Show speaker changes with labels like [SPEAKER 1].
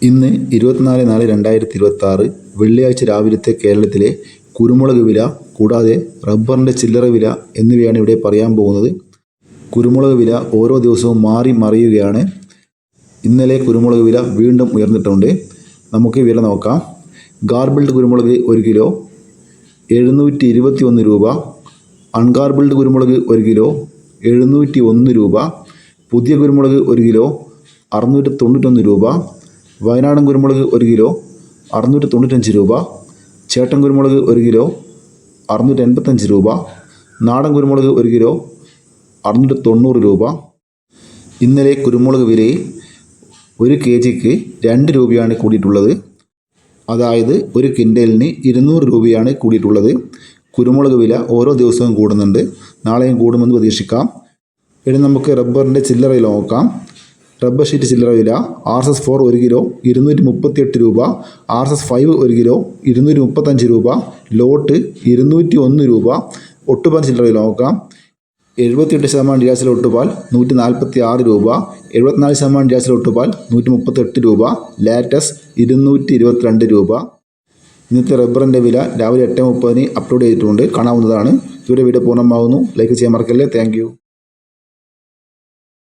[SPEAKER 1] ഇന്ന് 24/4/2026 വെള്ളിയാഴ്ച രാവിലത്തെ കേരളത്തിലെ കുരുമുളക് വില കൂടാതെ റബ്ബറിൻ്റെ ചില്ലറ വില എന്നിവയാണ് ഇവിടെ പറയാൻ പോകുന്നത്. കുരുമുളക് വില ഓരോ ദിവസവും മാറി മറിയുകയാണ്. ഇന്നലെ കുരുമുളക് വില വീണ്ടും ഉയർന്നിട്ടുണ്ട്. നമുക്ക് വില നോക്കാം. ഗാർബിൾഡ് കുരുമുളക് 1 കിലോ 721 രൂപ. അൺഗാർബിൾഡ് കുരുമുളക് 1 കിലോ 701 രൂപ. പുതിയ കുരുമുളക് 1 കിലോ 691 രൂപ. വയനാടൻ കുരുമുളക് 1 കിലോ 695 രൂപ. ചേട്ടൻ കുരുമുളക് 1 കിലോ 685 രൂപ. നാടൻ കുരുമുളക് 1 കിലോ 690 രൂപ. ഇന്നലെ കുരുമുളക് വിലയിൽ 1 kgക്ക് 2 രൂപയാണ് കൂടിയിട്ടുള്ളത്. അതായത് 1 ക്വിൻ്റലിന് 200 രൂപയാണ് കൂടിയിട്ടുള്ളത്. കുരുമുളക് വില ഓരോ ദിവസവും കൂടുന്നുണ്ട്. നാളെയും കൂടുമെന്ന് പ്രതീക്ഷിക്കാം. ഇനി നമുക്ക് റബ്ബറിൻ്റെ ചില്ലറ വില നോക്കാം. റബ്ബർ ഷീറ്റ് ചില്ലറ വില RSS4 1 കിലോ 238 രൂപ. RSS5 1 കിലോ 235 രൂപ. ലോട്ട് 201 രൂപ. ഒട്ടുപാൽ ചില്ലറ വില നോക്കാം. 78% നിരാശില ഒട്ടുപാൽ 146 രൂപ. 74% നിരാശില ഒട്ടുപാൽ 138 രൂപ. ലാറ്റസ് 222 രൂപ. ഇന്നത്തെ റബ്ബറിൻ്റെ വില രാവിലെ 8:30 അപ്ലോഡ് ചെയ്തിട്ടുണ്ട്, കാണാവുന്നതാണ്. ഇവരുടെ വീഡിയോ പൂർണ്ണമാകുന്നു. ലൈക്ക് ചെയ്യാൻ മറക്കല്ലേ. Thank you.